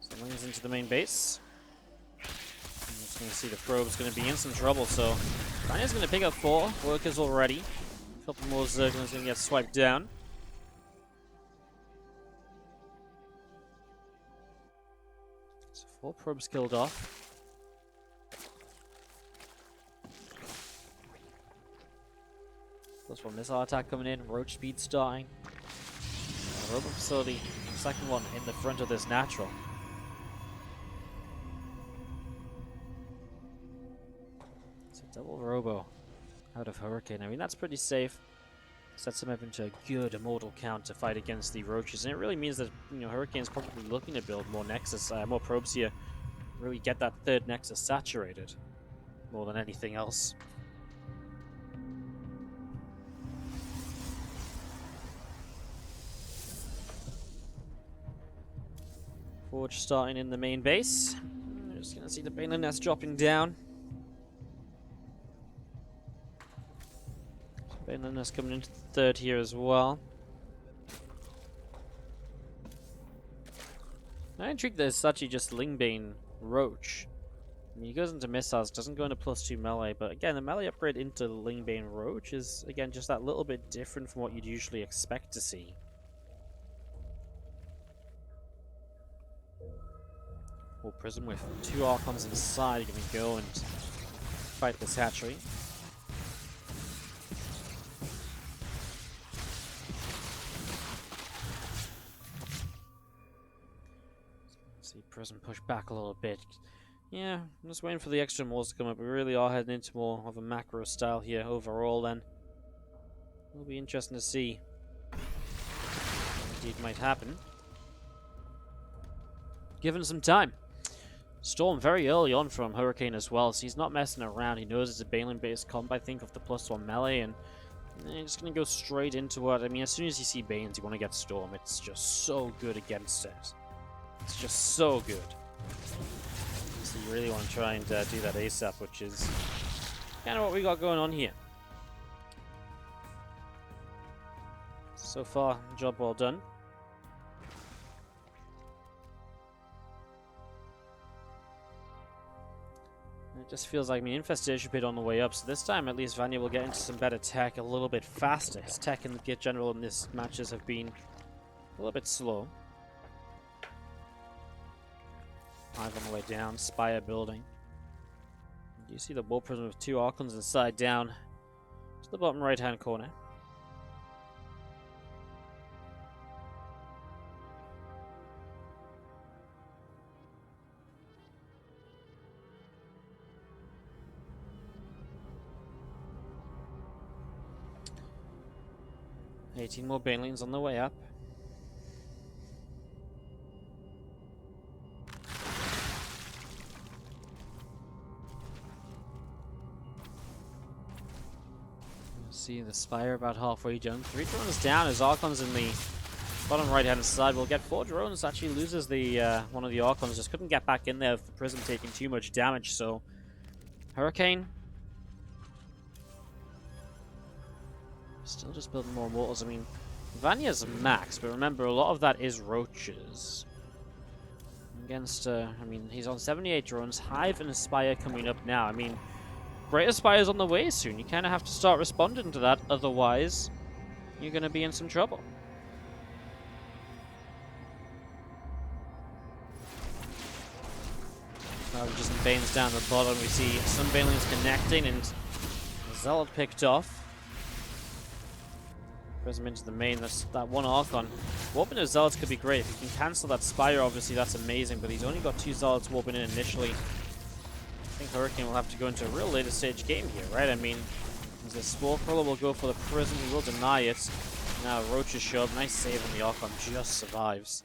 So Lings into the main base. I'm just going to see the probe's going to be in some trouble, so Vanya's going to pick up 4 workers already. A couple more Zerglings going to get swiped down. So 4 probes killed off. +1 missile attack coming in, Roach speed starting. Robo Facility, second one in the front of this natural. So double Robo out of Hurricane. I mean, that's pretty safe. Sets him up into a good immortal count to fight against the Roaches. And it really means that, you know, Hurricane's probably looking to build more Nexus, more probes here. Really get that 3rd Nexus saturated more than anything else. Forge starting in the main base. We're just going to see the Baneland Nest dropping down. Baneland Nest coming into the 3rd here as well. I'm intrigued that it's actually just Lingbane Roach. I mean, he goes into missiles, doesn't go into +2 melee, but again, the melee upgrade into Lingbane Roach is, again, just that little bit different from what you'd usually expect to see. Full Prism with 2 Archons inside, going to go and fight this hatchery. See Prism push back a little bit. Yeah, I'm just waiting for the extra mauls to come up. We really are heading into more of a macro style here overall then. It'll be interesting to see what indeed might happen. Given some time. Storm very early on from Hurricane as well, so he's not messing around. He knows it's a Baneland-based comp, I think, of the +1 melee, and he's just going to go straight into it. I mean, as soon as you see Banes, you want to get Storm. It's just so good against it. It's just so good. So you really want to try and do that ASAP, which is kind of what we got going on here. So far, job well done. It just feels like, I mean, Infestation Pit on the way up, so this time at least Vanya will get into some better tech a little bit faster. His tech and the general in this matches have been a little bit slow. 5 on the way down, Spire building. You see the War Prism with 2 Archons inside down to the bottom right hand corner. 18 more Banelings on the way up. See the Spire about halfway done. 3 drones down as Archon's in the bottom right hand side. We'll get 4 drones. Actually loses the one of the Archons. Just couldn't get back in there with the Prism taking too much damage. So Hurricane still just building more mortals. I mean, Vanya's max, but remember a lot of that is roaches. Against I mean, he's on 78 drones. Hive and Aspire coming up now. I mean, Great Aspire's on the way soon. You kind of have to start responding to that, otherwise you're going to be in some trouble. Ravages and Banes down the bottom. We see some Banelings connecting and Zealot picked off. Prism into the main. That's that one Archon. Warping those Zealots could be great. If you can cancel that Spire, obviously that's amazing, but he's only got 2 Zealots warping in initially. I think Hurricane will have to go into a real later stage game here, right? I mean, the Spore Crawler will go for the Prism, he will deny it. Now Roaches show up, nice save on the Archon, just survives.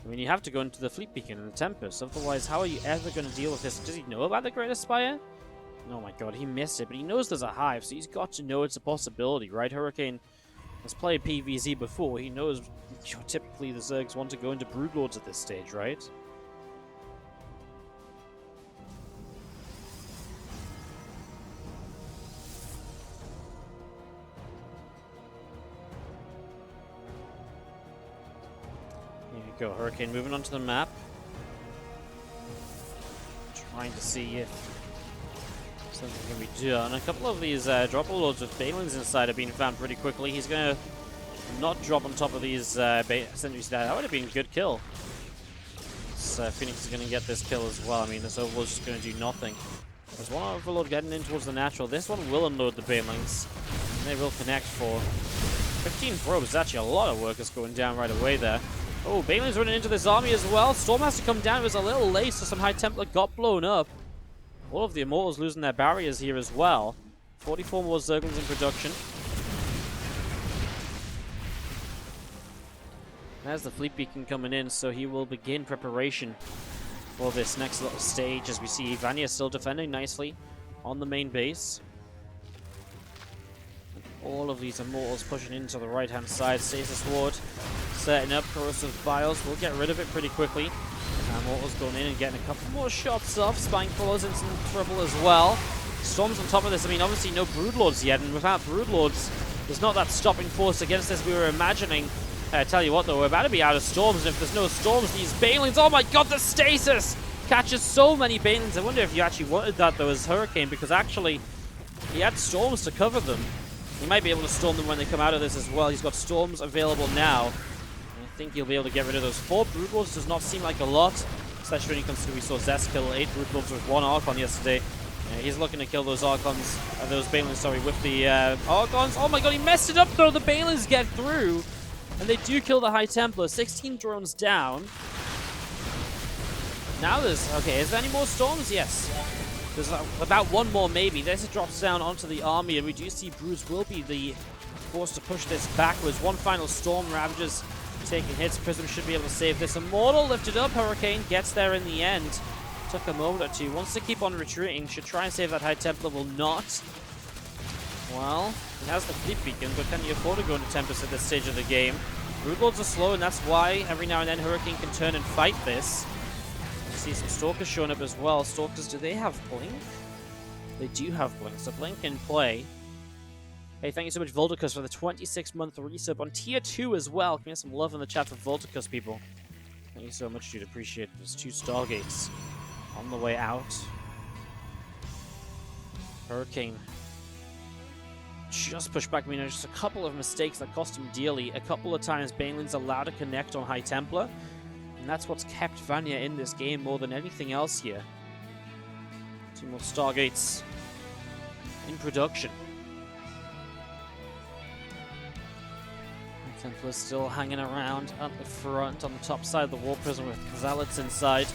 I mean, you have to go into the Fleet Beacon and the Tempest, otherwise how are you ever going to deal with this? Does he know about the Great Aspire? Oh my god, he missed it, but he knows there's a Hive, so he's got to know it's a possibility, right? Hurricane has played PvZ before, he knows typically the Zergs want to go into Broodlords at this stage, right? Go, Hurricane moving onto the map. Trying to see if something can be done. A couple of these dropper lords with Banelings inside have been found pretty quickly. He's going to not drop on top of these sentries. That would have been a good kill. So Phoenix is going to get this kill as well. I mean, this Overlord's just going to do nothing. There's one Overlord getting in towards the natural. This one will unload the Banelings. And they will connect for 15 probes. Actually, a lot of workers going down right away there. Oh, Baneling's running into this army as well. Storm has to come down. It was a little late, so some High Templar got blown up. All of the Immortals losing their barriers here as well. 44 more Zerglings in production. There's the Fleet Beacon coming in, so he will begin preparation for this next little stage. As we see Vanya still defending nicely on the main base. All of these Immortals pushing into the right-hand side. Stasis Ward setting up. Corrosive Vials. We'll get rid of it pretty quickly. Immortals going in and getting a couple more shots off. Spine Crawlers in some trouble as well. Storms on top of this. I mean, obviously no Broodlords yet, and without Broodlords, there's not that stopping force against this we were imagining. I tell you what, though, we're about to be out of Storms, and if there's no Storms, these Banelings, oh my god, the Stasis catches so many Banelings. I wonder if you actually wanted that, though, as Hurricane, because actually, he had Storms to cover them. He might be able to storm them when they come out of this as well. He's got Storms available now. And I think he'll be able to get rid of those. 4 Broodlords does not seem like a lot, especially when you consider we saw Zest kill 8 Broodlords with 1 Archon yesterday. He's looking to kill those Archons, those Banelings, sorry, with the Archons. Oh my god, he messed it up though. The Banelings get through, and they do kill the High Templar. 16 drones down. Now there's, okay, is there any more Storms? Yes. There's about 1 more maybe. This drops down onto the army, and we do see Bruce will be the force to push this backwards. 1 final Storm. Ravages taking hits. Prism should be able to save this. Immortal lifted up. Hurricane gets there in the end. Took a moment or two. Wants to keep on retreating. Should try and save that High Templar. Will not. Well, he has the Fleet Beacon, but can he afford to go into Tempest at this stage of the game? Broodlords are slow, and that's why every now and then Hurricane can turn and fight this. See some Stalkers showing up as well. Stalkers, do they have Blink? They do have Blink, so Blink in play. Hey, thank you so much, Volticus, for the 26-month resub on Tier 2 as well. Give me some love in the chat for Volticus, people. Thank you so much, dude. Appreciate it. There's 2 Stargates on the way out. Hurricane just pushed back. I mean, just a couple of mistakes that cost him dearly. A couple of times, Baneling's allowed to connect on High Templar. And that's what's kept Vanya in this game more than anything else here. 2 more Stargates in production. Templar's still hanging around at the front on the top side of the War Prison with Zealots inside.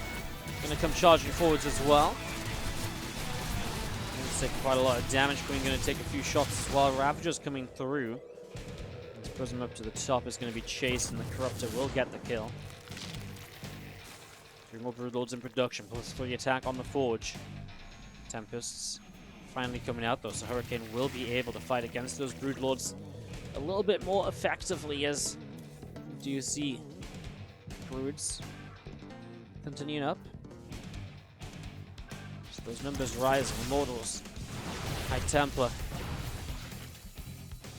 Going to come charging forwards as well. Going to take quite a lot of damage. Going to take a few shots as well. Ravagers coming through. Throws him up to the top, is going to be chased, and the Corruptor will get the kill. 3 more Broodlords in production, plus for the attack on the Forge. Tempests finally coming out though, so Hurricane will be able to fight against those Broodlords a little bit more effectively, as do you see Broods continuing up. So those numbers rising. Immortals, High Templar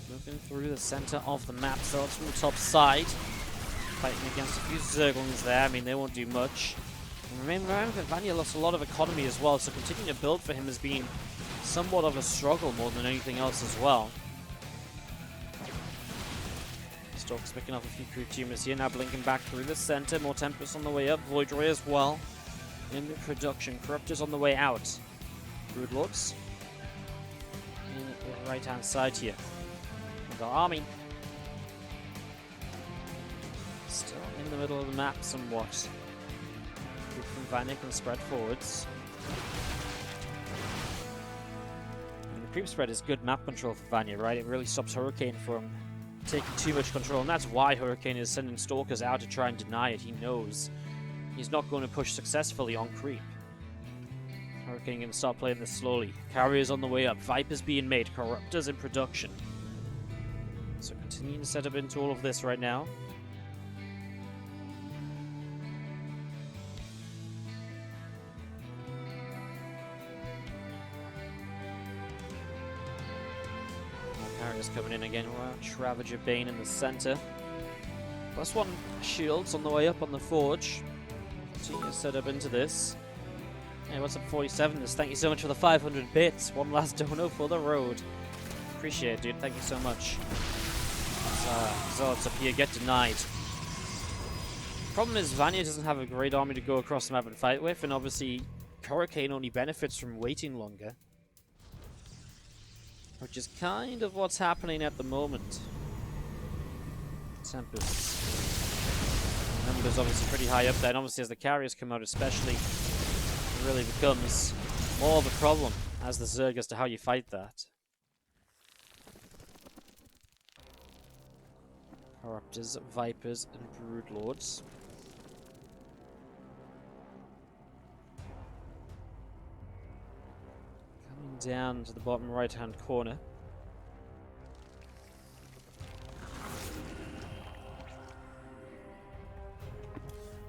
moving through the center of the map, so it's from the top side, fighting against a few Zerglings there. I mean, they won't do much. Remember that Vanya lost a lot of economy as well, so continuing to build for him has been somewhat of a struggle more than anything else as well. Stork's picking off a few crew tumors here, now blinking back through the center. More Tempest on the way up, Voidray as well in the production. Corruptors on the way out. Broodlords in the right hand side here. And our army still in the middle of the map somewhat. Group from Vanya can spread forwards. And the creep spread is good map control for Vanya, right? It really stops Hurricane from taking too much control, and that's why Hurricane is sending Stalkers out to try and deny it. He knows he's not going to push successfully on creep. Hurricane going to start playing this slowly. Carriers on the way up, Vipers being made, Corruptors in production. So continuing to set up into all of this right now. Carriers coming in again. Ravager Bane in the center. +1 shields on the way up on the Forge. Continue to set up into this. Hey, what's up, 47ers? Thank you so much for the 500 bits. One last dono for the road. Appreciate it, dude. Thank you so much. Zealots up here get denied. Problem is, Vanya doesn't have a great army to go across the map and fight with, and obviously, Hurricane only benefits from waiting longer. Which is kind of what's happening at the moment. Tempest. Numbers obviously pretty high up there, and obviously as the carriers come out especially, it really becomes more of a problem as the Zerg as to how you fight that. Corruptors, Vipers, and Broodlords. Coming down to the bottom right hand corner.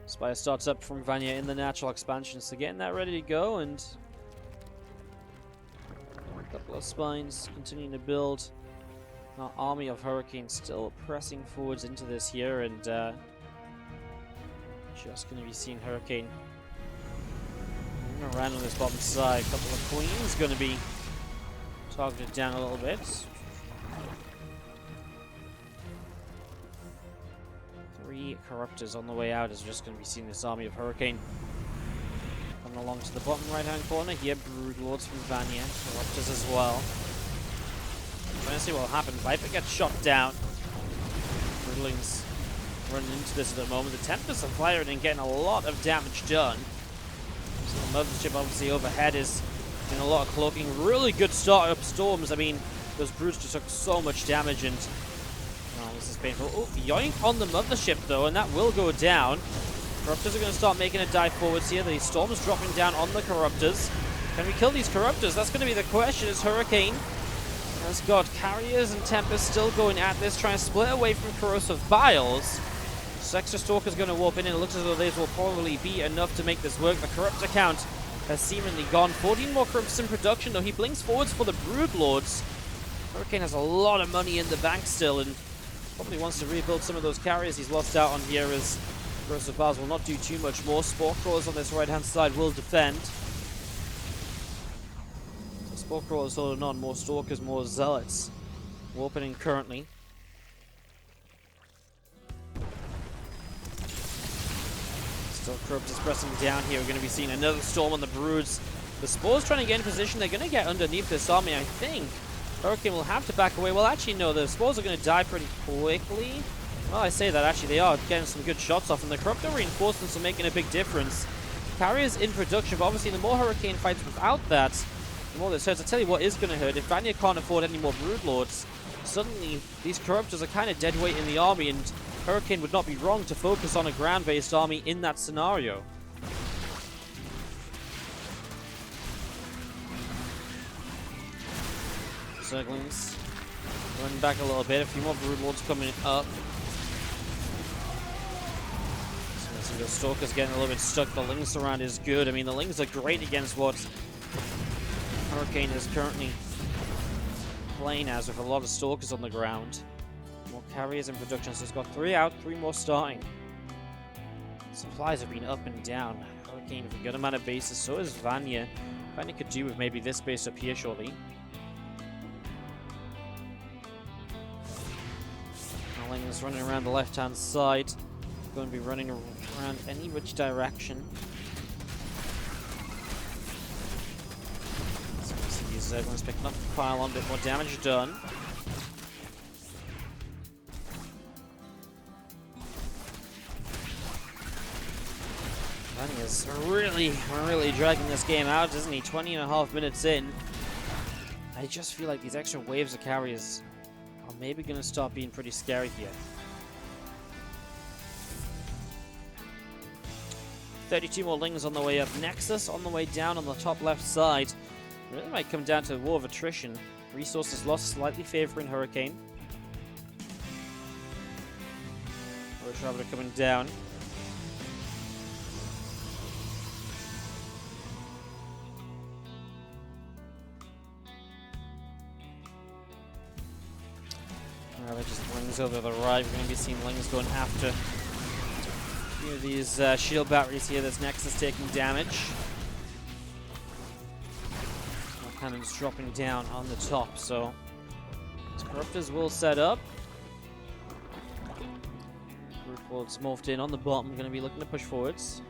Spire starts up from Vanya in the natural expansion, so getting that ready to go, and a couple of spines continuing to build. Our army of Hurricanes still pressing forwards into this here, and just going to be seeing Hurricane moving around on this bottom side. A couple of Queens going to be targeted down a little bit. 3 Corruptors on the way out, as we're just going to be seeing this army of Hurricane coming along to the bottom right hand corner here. Broodlords from Vanya, Corruptors as well. Trying to see what will happen. Viper gets shot down. Broodlings running into this at the moment. The Tempests are firing and getting a lot of damage done. So the mothership obviously overhead is doing a lot of cloaking. Really good start up storms. I mean, those brutes just took so much damage, and oh, this is painful. Oh, yoink on the mothership though, and that will go down. Corruptors are going to start making a dive forwards here. The storms dropping down on the Corruptors. Can we kill these Corruptors? That's going to be the question. As Hurricane has got carriers and Tempest still going at this, trying to split away from Corrosive Biles. Extra Stalker's going to warp in, and it looks as though these will probably be enough to make this work. The Corruptor count has seemingly gone. 14 more Corruptors in production, though. He blinks forwards for the Broodlords. Hurricane has a lot of money in the bank still, and probably wants to rebuild some of those carriers he's lost out on here, as Corrosive Biles will not do too much more. Spore Crawlers on this right-hand side will defend. Spore Crawlers holding on, more Stalkers, more Zealots warping in currently. Still Corruptors pressing down here. We're going to be seeing another storm on the Broods. The Spore's trying to get in position. They're going to get underneath this army, I think. Hurricane will have to back away. Well, actually, no. The Spores are going to die pretty quickly. Well, I say that. Actually, they are getting some good shots off, and the Corruptor reinforcements are making a big difference. Carriers in production, but obviously the more Hurricane fights without that, the more this hurts. I'll tell you what is going to hurt. If Vanya can't afford any more Broodlords, suddenly these Corruptors are kind of dead weight in the army, and Hurricane would not be wrong to focus on a ground-based army in that scenario. Zerglings running back a little bit. A few more Brood Lords coming up. So the Stalker's getting a little bit stuck. The Lings around is good. I mean, the Lings are great against what Hurricane is currently playing as, with a lot of Stalkers on the ground. More carriers in production, so he's got 3 out, 3 more starting. Supplies have been up and down. Hurricane with a good amount of bases, so is Vanya. Vanya could do with maybe this base up here shortly. Lings running around the left-hand side. Going to be running around any which direction. So we see these Zerglings picking up the pylon, a bit more damage done. Vanya's really dragging this game out, isn't he? 20.5 minutes in. I just feel like these extra waves of carriers are maybe going to start being pretty scary here. 32 more Lings on the way up. Nexus on the way down on the top left side. Really might come down to a war of attrition. Resources lost slightly favoring Hurricane. Road Traveler coming down. Just Lings over the right. We're going to be seeing Lings going after a few of these shield batteries here. This Nexus taking damage. More cannons dropping down on the top, so Corruptors will set up. Group Lords morphed in on the bottom, going to be looking to push forwards.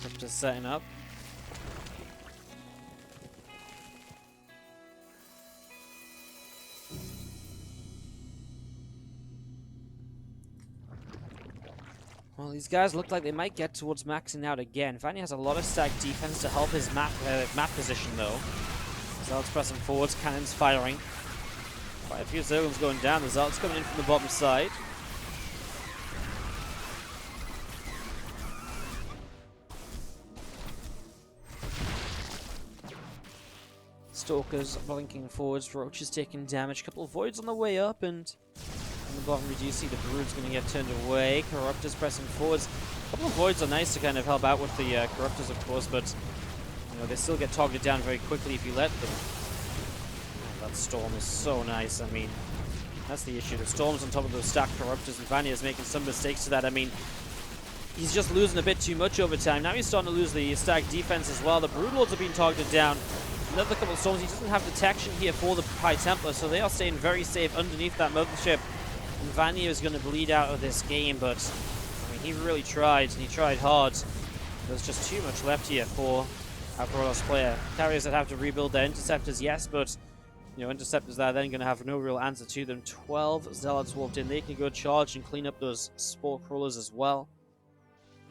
Corruptors setting up. Well, these guys look like they might get towards maxing out again. Vanya has a lot of stacked defense to help his map position, though. Zealots pressing forwards, cannons firing. Quite a few Zerglings going down. The Zealots coming in from the bottom side. Stalkers blinking forwards. Roaches taking damage. A couple of Voids on the way up, and on the bottom we do see the Brood's going to get turned away. Corruptors pressing forwards. A couple of Voids are nice to kind of help out with the Corruptors, of course, but you know, they still get targeted down very quickly if you let them. Oh, that Storm is so nice. I mean, that's the issue. The Storm's on top of those stacked Corruptors, and Vanya is making some mistakes to that. I mean, he's just losing a bit too much over time. Now he's starting to lose the stacked defense as well. The Broodlords are being targeted down. Another couple of Storms. He doesn't have detection here for the High Templar, so they are staying very safe underneath that mothership. And Vanya is going to bleed out of this game, but I mean, he really tried, and he tried hard. There's just too much left here for our Protoss player. Carriers that have to rebuild their Interceptors, yes, but you know, Interceptors that are then going to have no real answer to them. 12 Zealots walked in. They can go charge and clean up those Spore Crawlers as well.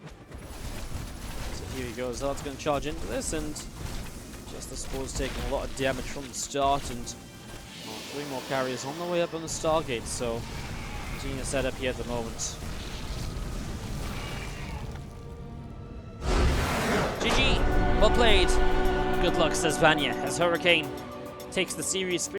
So here we go. Zealots going to charge into this, and just the Spores taking a lot of damage from the start, and 3 more carriers on the way up on the Stargate, so continuing to set up here at the moment. GG! Well played! Good luck, says Vanya, as Hurricane takes the series